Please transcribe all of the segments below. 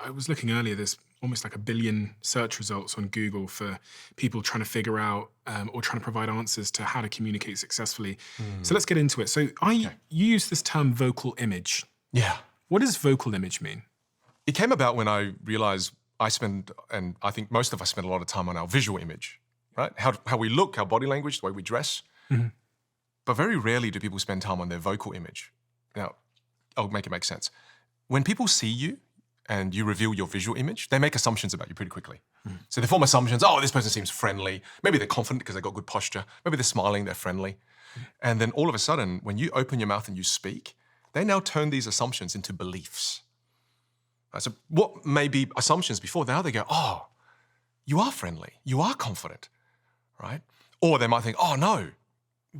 I was looking earlier, there's almost like 1 billion search results on Google for people trying to figure out or trying to provide answers to how to communicate successfully. So let's get into it. So you use this term vocal image. Yeah. What does vocal image mean? It came about when I realized and I think most of us spend a lot of time on our visual image, right? How we look, our body language, the way we dress. Mm-hmm. But very rarely do people spend time on their vocal image. Now, I'll make it make sense. When people see you and you reveal your visual image, they make assumptions about you pretty quickly. Mm. So they form assumptions, oh, this person seems friendly. Maybe they're confident because they've got good posture. Maybe they're smiling, they're friendly. And then all of a sudden, when you open your mouth and you speak, they now turn these assumptions into beliefs. Right, so what may be assumptions before, now they go, oh, you are friendly, you are confident, right? Or they might think, oh no,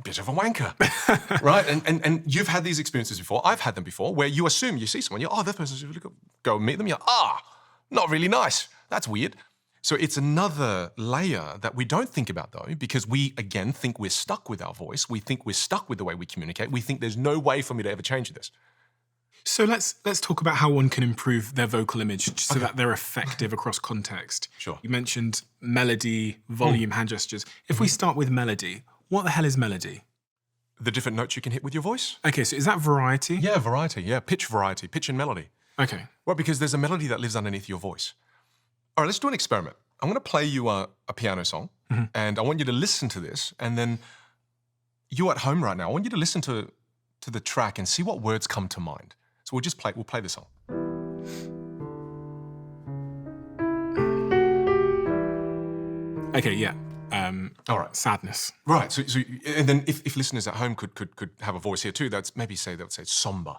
bit of a wanker, right? And you've had these experiences before, I've had them before, where you assume you see someone, you're, oh, that person's really good. Go meet them, you're, not really nice. That's weird. So it's another layer that we don't think about though, because we, again, think we're stuck with our voice. We think we're stuck with the way we communicate. We think there's no way for me to ever change this. So let's talk about how one can improve their vocal image so that they're effective across context. Sure. You mentioned melody, volume, hand gestures. If we start with melody, what the hell is melody? The different notes you can hit with your voice. Okay, so is that variety? Yeah, variety. Yeah, pitch variety, pitch and melody. Okay. Well, because there's a melody that lives underneath your voice. All right, let's do an experiment. I'm going to play you a piano song, and I want you to listen to this, and then you at home right now, I want you to listen to the track and see what words come to mind. So we'll play the song. Okay, yeah. All right. Sadness. Right. So and then if listeners at home could have a voice here too, they would say somber,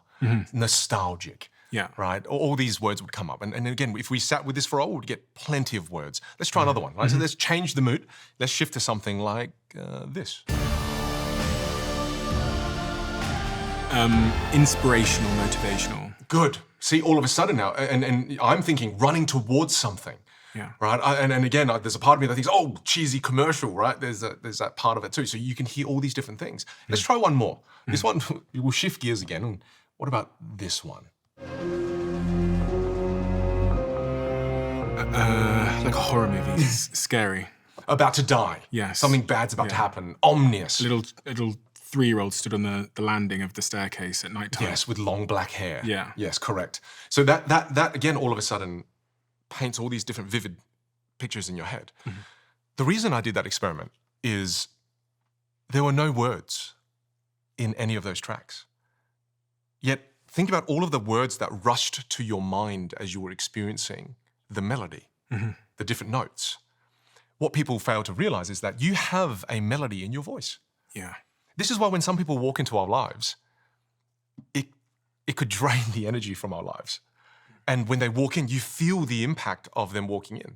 nostalgic. Yeah. Right. All these words would come up, and again, if we sat with this for a while, we'd get plenty of words. Let's try another one. Right. So let's change the mood. Let's shift to something like this. Inspirational, motivational. Good. See, all of a sudden now, and I'm thinking running towards something. Yeah. Right. And again, there's a part of me that thinks, oh, cheesy commercial. Right. There's that part of it too. So you can hear all these different things. Let's try one more. This one, we'll shift gears again. And what about this one? Like a horror movie. Scary. About to die. Yes. Something bad's about to happen. Ominous. Little 3-year-old stood on the landing of the staircase at night time. Yes, with long black hair. Yeah. Yes, correct. So that again, all of a sudden, paints all these different vivid pictures in your head. The reason I did that experiment is there were no words in any of those tracks. Yet, think about all of the words that rushed to your mind as you were experiencing the melody, the different notes. What people fail to realize is that you have a melody in your voice. Yeah. This is why when some people walk into our lives, it could drain the energy from our lives. And when they walk in, you feel the impact of them walking in,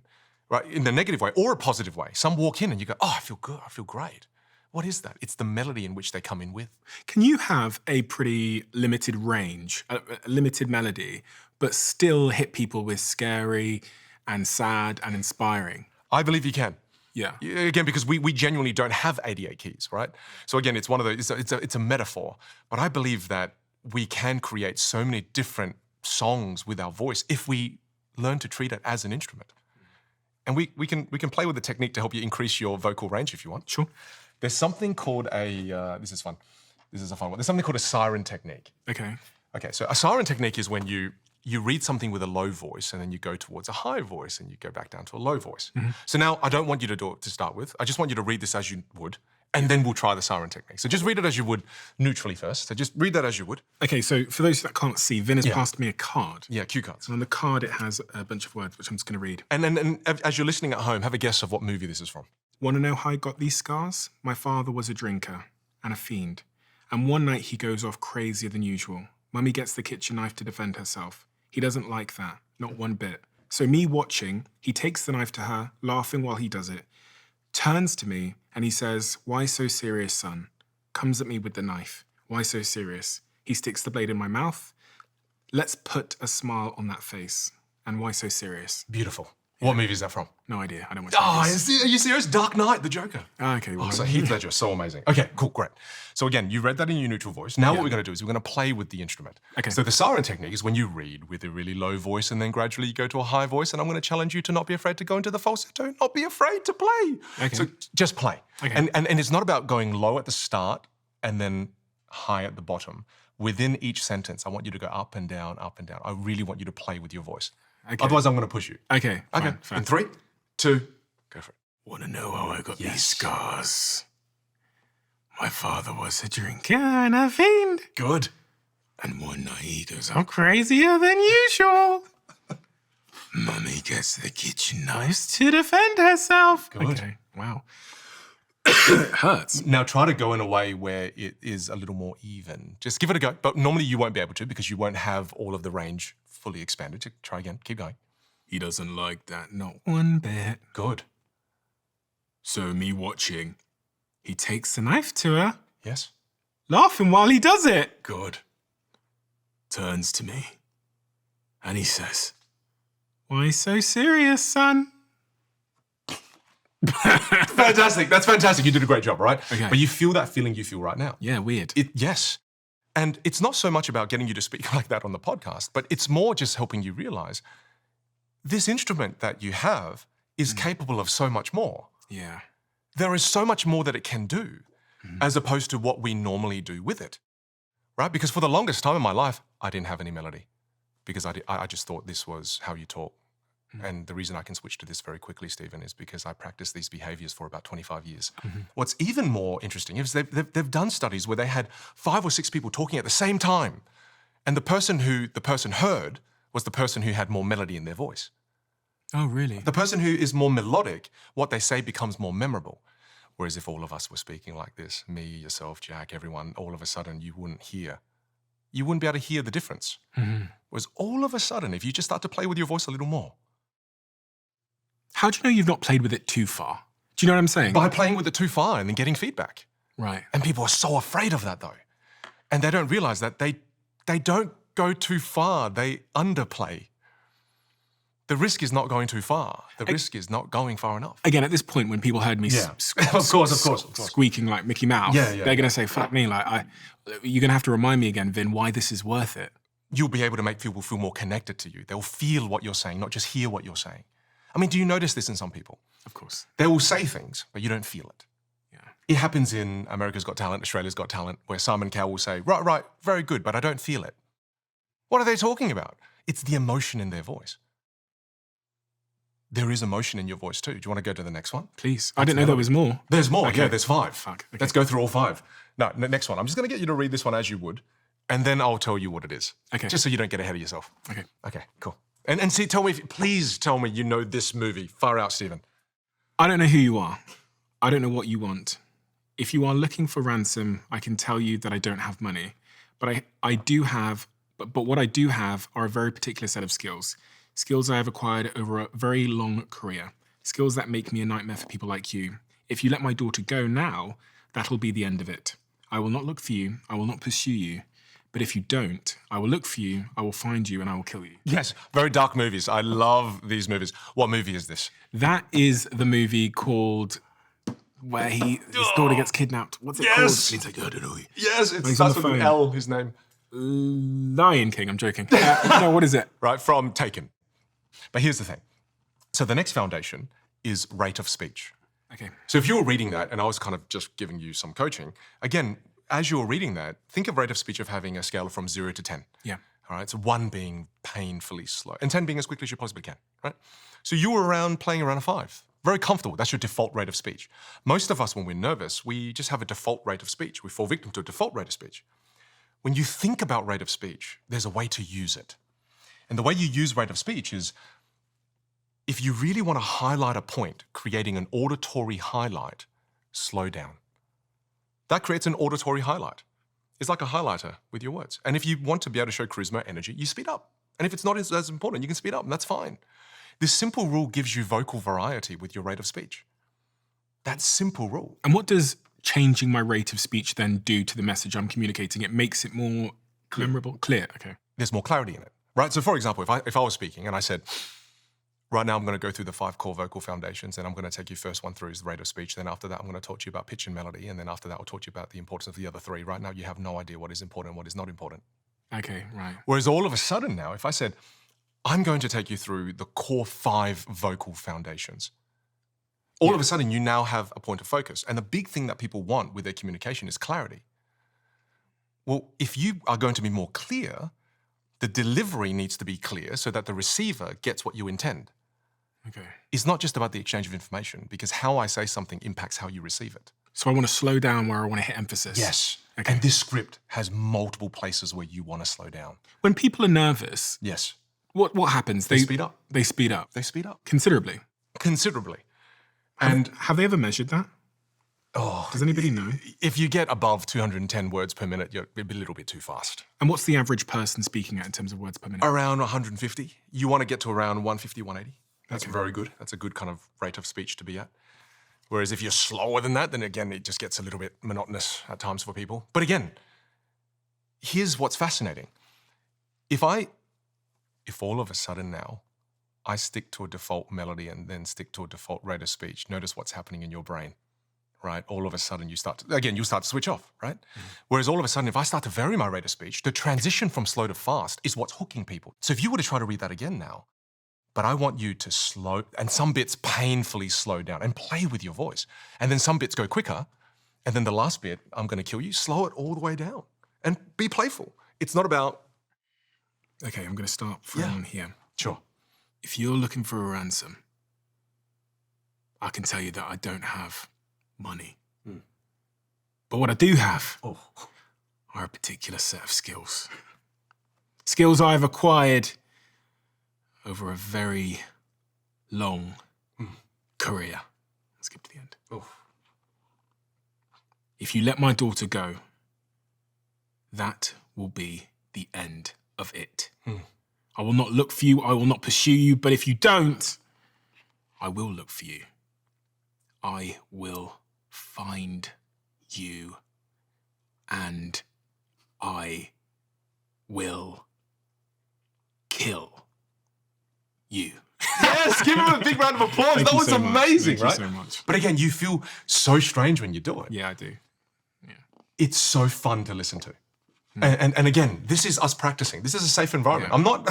right? In a negative way or a positive way. Some walk in and you go, oh, I feel good, I feel great. What is that? It's the melody in which they come in with. Can you have a pretty limited range, a limited melody, but still hit people with scary and sad and inspiring? I believe you can. Yeah. Again, because we genuinely don't have 88 keys, right? So again, it's one of those, it's a metaphor, but I believe that we can create so many different songs with our voice if we learn to treat it as an instrument. And we can play with the technique to help you increase your vocal range if you want. Sure. There's something called this is fun. This is a fun one. There's something called a siren technique. Okay. Okay, so a siren technique is when you read something with a low voice and then you go towards a high voice and you go back down to a low voice. So now I don't want you to do it to start with. I just want you to read this as you would, and then we'll try the siren technique. So just read it as you would neutrally first. So just read that as you would. Okay, so for those that can't see, Vin has passed me a card. Yeah, cue cards. And on the card, it has a bunch of words, which I'm just going to read. And as you're listening at home, have a guess of what movie this is from. Want to know how I got these scars? My father was a drinker and a fiend. And one night he goes off crazier than usual. Mummy gets the kitchen knife to defend herself. He doesn't like that, not one bit. So me watching, he takes the knife to her, laughing while he does it, turns to me and he says, "Why so serious, son?" Comes at me with the knife. Why so serious? He sticks the blade in my mouth. Let's put a smile on that face. And why so serious? Beautiful. What movie is that from? No idea. I don't watch Oh, movies. are you serious? Dark Knight, the Joker. Okay. Well, Oh, so Heath Ledger, so amazing. Okay, cool, great. So again, you read that in your neutral voice. Now what we're going to do is we're going to play with the instrument. Okay. So the Siren technique is when you read with a really low voice and then gradually you go to a high voice, and I'm going to challenge you to not be afraid to go into the falsetto, not be afraid to play. Okay. So just play. Okay. And it's not about going low at the start and then high at the bottom. Within each sentence, I want you to go up and down, up and down. I really want you to play with your voice. Okay. Otherwise, I'm going to push you. Okay. Okay. Fine. In 3, 2, go for it. Want to know how I got these scars? My father was a drinker and a fiend. Good. And one night he goes, I'm crazier than usual. Mummy gets the kitchen knives to defend herself. Good. Okay. Wow. It hurts. Now try to go in a way where it is a little more even. Just give it a go. But normally you won't be able to because you won't have all of the range fully expanded. So try again. Keep going. He doesn't like that, not one bit. Good. So me watching, he takes the knife to her, Yes. laughing while he does it. Good. Turns to me, and he says, why so serious, son? Fantastic. That's fantastic. You did a great job, right? Okay. But you feel that feeling you feel right now. Yeah, weird. Yes. And it's not so much about getting you to speak like that on the podcast, but it's more just helping you realize this instrument that you have is capable of so much more. Yeah. There is so much more that it can do as opposed to what we normally do with it, right? Because for the longest time in my life, I didn't have any melody because I just thought this was how you talk. And the reason I can switch to this very quickly, Stephen, is because I practiced these behaviors for about 25 years. What's even more interesting is they've done studies where they had 5 or 6 people talking at the same time. And the person who the person heard was the person who had more melody in their voice. Oh, really? The person who is more melodic, what they say becomes more memorable. Whereas if all of us were speaking like this, me, yourself, Jack, everyone, all of a sudden you wouldn't hear. You wouldn't be able to hear the difference. Whereas all of a sudden, if you just start to play with your voice a little more. How do you know you've not played with it too far? Do you know what I'm saying? By playing with it too far and then getting feedback. Right. And people are so afraid of that though. And they don't realize that they don't go too far, they underplay. The risk is not going too far. The risk is not going far enough. Again, at this point, when people heard me Of course. squeaking like Mickey Mouse, Yeah. they're going to say, fuck me, like, you're going to have to remind me again, Vin, why this is worth it. You'll be able to make people feel more connected to you. They'll feel what you're saying, not just hear what you're saying. I mean, do you notice this in some people? Of course. They will say things, but you don't feel it. Yeah. It happens in America's Got Talent, Australia's Got Talent, where Simon Cowell will say, right, very good, but I don't feel it. What are they talking about? It's the emotion in their voice. There is emotion in your voice too. Do you want to go to the next one? Please. I didn't know there was more. There's more. Okay. Yeah, there's 5. Fuck. Okay. Let's go through all 5. No, next one. I'm just going to get you to read this one as you would, and then I'll tell you what it is. Okay. Just so you don't get ahead of yourself. Okay. Okay, cool. And see, please tell me you know this movie. Far out, Stephen. I don't know who you are. I don't know what you want. If you are looking for ransom, I can tell you that I don't have money. But I do have, but what I do have are a very particular set of skills. Skills I have acquired over a very long career. Skills that make me a nightmare for people like you. If you let my daughter go now, that'll be the end of it. I will not look for you. I will not pursue you. But if you don't, I will look for you, I will find you, and I will kill you. Yes, very dark movies. I love these movies. What movie is this? That is the movie called where his daughter gets kidnapped. What's it called? And he's like, I don't know. Yes, it He's on starts the with an phone. L, his name. Lion King, I'm joking. No, what is it? Right, from Taken. But here's the thing. So the next foundation is rate of speech. Okay. So if you were reading that, and I was kind of just giving you some coaching, again, as you're reading that, think of rate of speech of having a scale from 0 to 10. Yeah. All right, so 1 being painfully slow, and 10 being as quickly as you possibly can, right? So you were playing around a 5. Very comfortable. That's your default rate of speech. Most of us, when we're nervous, we just have a default rate of speech. We fall victim to a default rate of speech. When you think about rate of speech, there's a way to use it. And the way you use rate of speech is, if you really want to highlight a point, creating an auditory highlight, slow down. That creates an auditory highlight. It's like a highlighter with your words. And if you want to be able to show charisma, energy, you speed up. And if it's not as important, you can speed up, and that's fine. This simple rule gives you vocal variety with your rate of speech. That simple rule. And what does changing my rate of speech then do to the message I'm communicating? It makes it more memorable? Clear, okay. There's more clarity in it, right? So for example, if I was speaking and I said, Right now, I'm going to go through the 5 core vocal foundations, and I'm going to take you first one through is the rate of speech. Then after that, I'm going to talk to you about pitch and melody. And then after that, I'll talk to you about the importance of the other 3. Right now, you have no idea what is important and what is not important. Okay, right. Whereas all of a sudden now, if I said, I'm going to take you through the core 5 vocal foundations, all of a sudden you now have a point of focus. And the big thing that people want with their communication is clarity. Well, if you are going to be more clear, the delivery needs to be clear so that the receiver gets what you intend. Okay. It's not just about the exchange of information, because how I say something impacts how you receive it. So I want to slow down where I want to hit emphasis. Yes. Okay. And this script has multiple places where you want to slow down. When people are nervous, Yes. what happens? They speed up. They speed up. They speed up. Considerably. Considerably. And have they ever measured that? Does anybody know? if you get above 210 words per minute, you're a little bit too fast. And what's the average person speaking at in terms of words per minute? Around 150. You want to get to around 150, 180. That's very good. That's a good kind of rate of speech to be at. Whereas if you're slower than that, then again, it just gets a little bit monotonous at times for people. But again, here's what's fascinating. If all of a sudden now, I stick to a default melody and then stick to a default rate of speech, notice what's happening in your brain, right? All of a sudden you start to switch off, right? Whereas all of a sudden, if I start to vary my rate of speech, the transition from slow to fast is what's hooking people. So if you were to try to read that again now, but I want you to slow, and some bits painfully slow down and play with your voice. And then some bits go quicker. And then the last bit, I'm going to kill you, slow it all the way down and be playful. It's not about... Okay, I'm going to start from here. Sure. If you're looking for a ransom, I can tell you that I don't have money. But what I do have are a particular set of skills. Skills I've acquired over a very long career. Let's skip to the end. If you let my daughter go, that will be the end of it. I will not look for you, I will not pursue you, but if you don't, I will look for you. I will find you, and I will kill you. Yes, give him a big round of applause. Thank That you was so much. amazing, Thank right? you so much. But again, you feel so strange when you do it. Yeah, I do. It's so fun to listen to. And again, this is us practicing. This is a safe environment. Yeah. I'm not,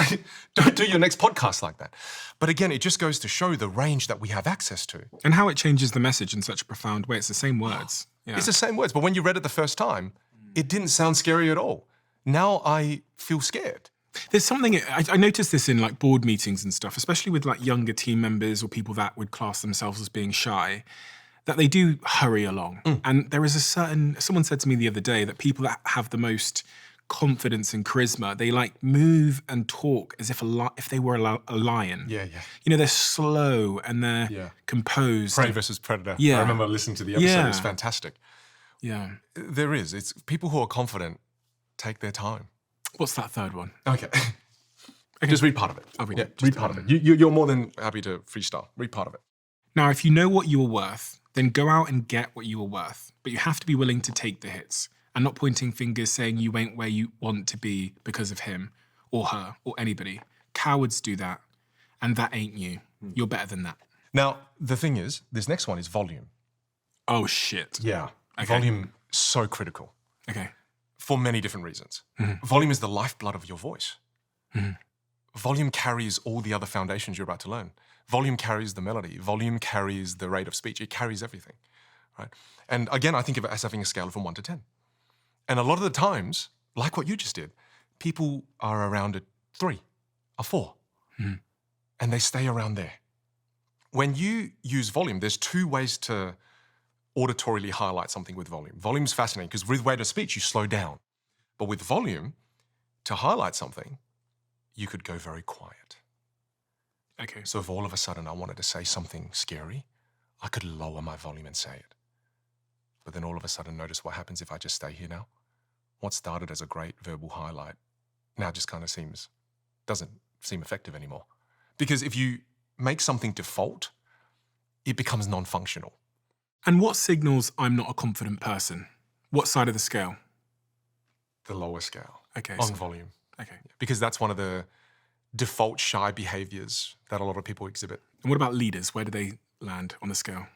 don't do your next podcast like that. But again, it just goes to show the range that we have access to. And how it changes the message in such a profound way. It's the same words. Yeah. It's the same words, but when you read it the first time, it didn't sound scary at all. Now I feel scared. There's something, I noticed this in like board meetings and stuff, especially with like younger team members or people that would class themselves as being shy, that they do hurry along. And there is someone said to me the other day that people that have the most confidence and charisma, they like move and talk as if they were a lion. Yeah. You know, they're slow and they're composed. Prey versus Predator. Yeah. I remember listening to the episode. Yeah. It's fantastic. Yeah. There is. It's people who are confident take their time. What's that third one? Okay. Just read part of it. I'll read it. Read part of it. You're more than happy to freestyle. Read part of it. Now, if you know what you are worth, then go out and get what you are worth. But you have to be willing to take the hits and not pointing fingers saying you ain't where you want to be because of him or her or anybody. Cowards do that, and that ain't you. You're better than that. Now, the thing is, this next one is volume. Oh, shit. Yeah. Okay. Volume, so critical. Okay. For many different reasons. Volume is the lifeblood of your voice. Volume carries all the other foundations you're about to learn. Volume carries the melody. Volume carries the rate of speech. It carries everything, right? And again, I think of it as having a scale from 1 to 10. And a lot of the times, like what you just did, people are around a 3, a 4, and they stay around there. When you use volume, there's 2 ways to auditorily highlight something with volume. Volume's fascinating because with rate of speech, you slow down. But with volume, to highlight something, you could go very quiet. Okay. So if all of a sudden I wanted to say something scary, I could lower my volume and say it. But then all of a sudden, notice what happens if I just stay here now. What started as a great verbal highlight now just kind of doesn't seem effective anymore. Because if you make something default, it becomes non-functional. And what signals I'm not a confident person? What side of the scale? The lower scale. Okay. On volume. Okay. Because that's one of the default shy behaviors that a lot of people exhibit. And what about leaders? Where do they land on the scale?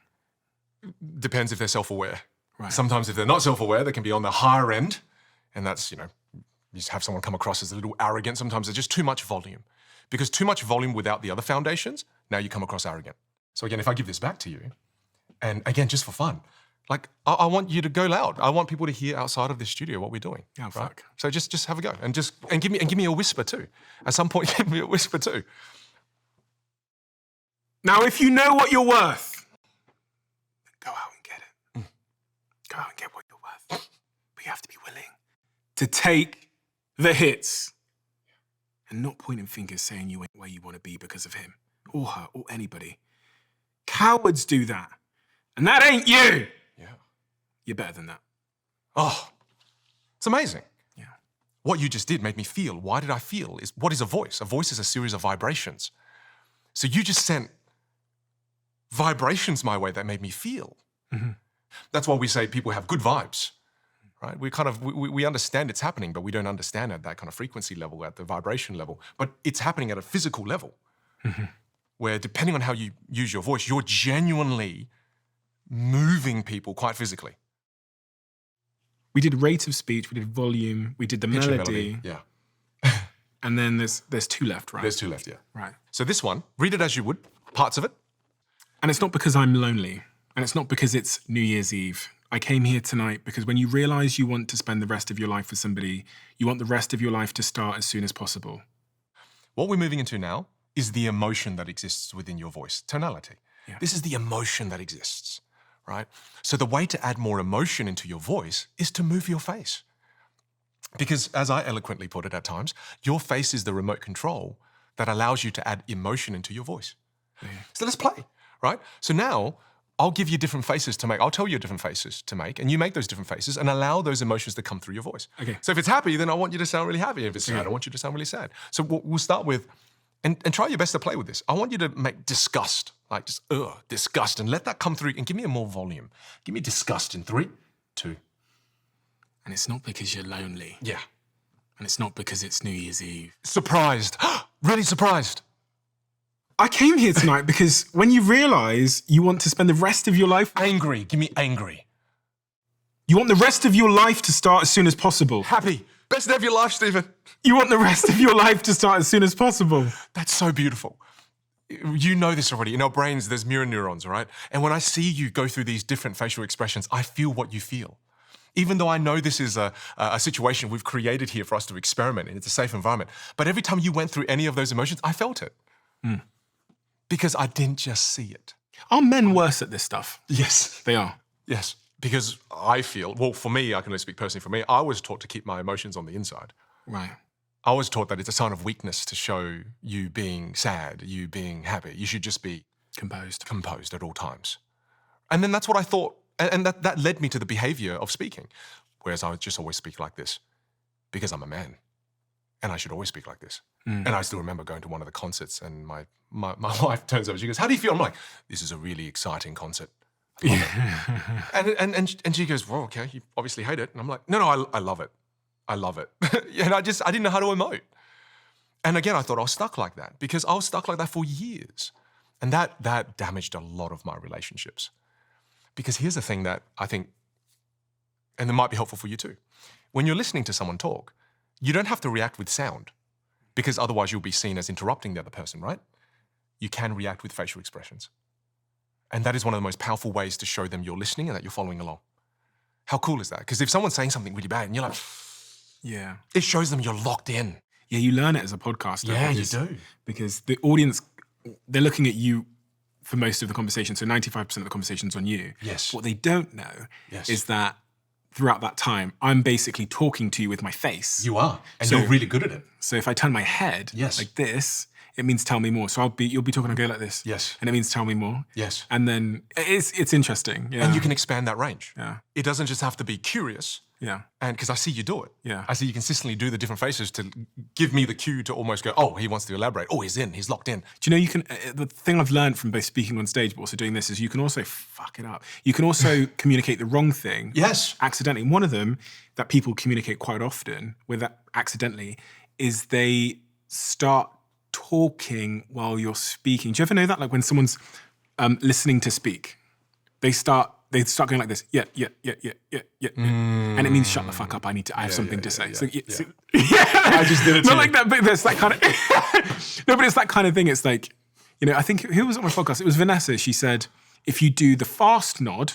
Depends if they're self-aware. Right. Sometimes if they're not self-aware, they can be on the higher end. And that's, you just have someone come across as a little arrogant. Sometimes there's just too much volume. Because too much volume without the other foundations, now you come across arrogant. So again, if I give this back to you, and again, just for fun, like I want you to go loud. I want people to hear outside of this studio what we're doing. Yeah, right? fuck. So just have a go and give me a whisper too. At some point, give me a whisper too. Now, if you know what you're worth, go out and get it. Go out and get what you're worth. But you have to be willing to take the hits and not pointing fingers saying you ain't where you want to be because of him or her or anybody. Cowards do that. And that ain't you. Yeah. You're better than that. Oh, it's amazing. Yeah. What you just did made me feel. Why did I feel? What is a voice? A voice is a series of vibrations. So you just sent vibrations my way that made me feel. Mm-hmm. That's why we say people have good vibes, right? We understand it's happening, but we don't understand at that kind of frequency level, at the vibration level. But it's happening at a physical level, where depending on how you use your voice, you're genuinely moving people quite physically. We did rate of speech, we did volume, we did the Pitch and melody. Yeah. And then there's two left, right? There's two left, yeah. Right. So this one, read it as you would, parts of it. And it's not because I'm lonely. And it's not because it's New Year's Eve. I came here tonight because when you realize you want to spend the rest of your life with somebody, you want the rest of your life to start as soon as possible. What we're moving into now is the emotion that exists within your voice, tonality. Yeah. This is the emotion that exists, right? So the way to add more emotion into your voice is to move your face. Because as I eloquently put it at times, your face is the remote control that allows you to add emotion into your voice. Yeah. So let's play, right? So now I'll give you different faces to make. I'll tell you different faces to make, and you make those different faces and allow those emotions to come through your voice. Okay. So if it's happy, then I want you to sound really happy. If it's sad, I want you to sound really sad. So we'll start with, and try your best to play with this. I want you to make disgust, like just disgust, and let that come through and give me a more volume. Give me disgust in 3, 2. And it's not because you're lonely. Yeah. And it's not because it's New Year's Eve. Surprised. Really surprised. I came here tonight because when you realize you want to spend the rest of your life... Angry. Give me angry. You want the rest of your life to start as soon as possible. Happy. Best day of your life, Stephen. You want the rest of your life to start as soon as possible. That's so beautiful. You know this already. In our brains, there's mirror neurons, right? And when I see you go through these different facial expressions, I feel what you feel. Even though I know this is a situation we've created here for us to experiment in, it's a safe environment. But every time you went through any of those emotions, I felt it. Because I didn't just see it. Are men worse at this stuff? Yes. They are. Yes. Because I feel, well, for me, I can only speak personally for me, I was taught to keep my emotions on the inside. Right. I was taught that it's a sign of weakness to show you being sad, you being happy. You should just be composed at all times. And then that's what I thought, and that led me to the behavior of speaking. Whereas I would just always speak like this because I'm a man and I should always speak like this. And I still remember going to one of the concerts and my wife turns over, she goes, "How do you feel?" I'm like, "This is a really exciting concert." and she goes, "Well, okay, you obviously hate it." And I'm like, no, I love it. I love it. And I didn't know how to emote. And again, I thought I was stuck like that because I was stuck like that for years. And that damaged a lot of my relationships. Because here's the thing that I think, and it might be helpful for you too. When you're listening to someone talk, you don't have to react with sound because otherwise you'll be seen as interrupting the other person, right? You can react with facial expressions. And that is one of the most powerful ways to show them you're listening and that you're following along. How cool is that? Because if someone's saying something really bad and you're like, yeah, it shows them you're locked in. Yeah, you learn it as a podcaster. Yeah, you do. Because the audience, they're looking at you for most of the conversation. So 95% of the conversation's on you. Yes. What they don't know is that throughout that time, I'm basically talking to you with my face. You are. And So- you're really good at it. So if I turn my head like this, it means tell me more. So you'll be talking and go like this. Yes. And it means tell me more. Yes. And then it's interesting. Yeah. And you can expand that range. Yeah. It doesn't just have to be curious. Yeah. And because I see you do it. Yeah. I see you consistently do the different faces to give me the cue to almost go, oh, he wants to elaborate. Oh, he's locked in. Do you know you can, the thing I've learned from both speaking on stage but also doing this is you can also fuck it up. You can also communicate the wrong thing. Yes. Accidentally. And one of them that people communicate quite often with that accidentally is they start talking while you're speaking. Do you ever know that? Like when someone's listening to speak, they start going like this. Yeah. And it means shut the fuck up. I have something to say. So I just did it to not you. like that, but there's that kind of no, but it's that kind of thing. It's like, I think who was on my podcast? It was Vanessa. She said, if you do the fast nod,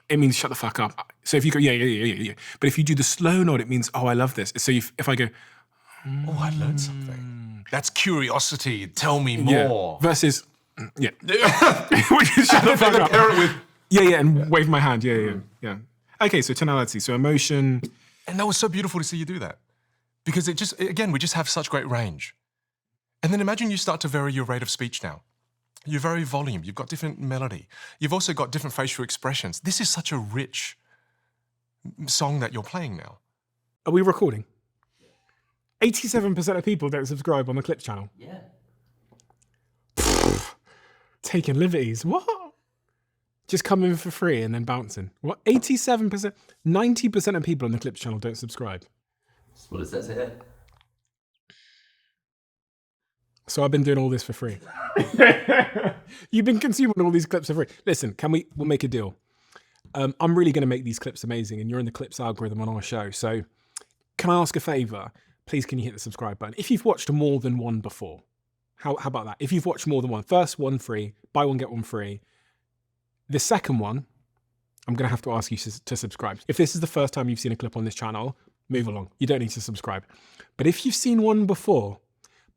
it means shut the fuck up. So if you go, yeah. But if you do the slow nod, it means, oh, I love this. So if I go, oh, I learned something. That's curiosity. Tell me more. Versus, which is shut the fuck up. With And wave my hand. Yeah. Okay, so tonality, so emotion. And that was so beautiful to see you do that. Because we just have such great range. And then imagine you start to vary your rate of speech now. You vary volume, you've got different melody. You've also got different facial expressions. This is such a rich song that you're playing now. Are we recording? 87% of people don't subscribe on the Clips channel. Yeah. Taking liberties. What? Just coming for free and then bouncing. What? 87%? 90% of people on the Clips channel don't subscribe. That's what it says here. So I've been doing all this for free. You've been consuming all these clips for free. Listen, we'll make a deal. I'm really going to make these clips amazing, and you're in the Clips algorithm on our show. So can I ask a favor? Please, can you hit the subscribe button? If you've watched more than one before, how about that? If you've watched more than one, first one free, buy one, get one free. The second one, I'm going to have to ask you to subscribe. If this is the first time you've seen a clip on this channel, move along. You don't need to subscribe. But if you've seen one before,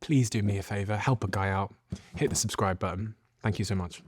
please do me a favor, help a guy out, hit the subscribe button. Thank you so much.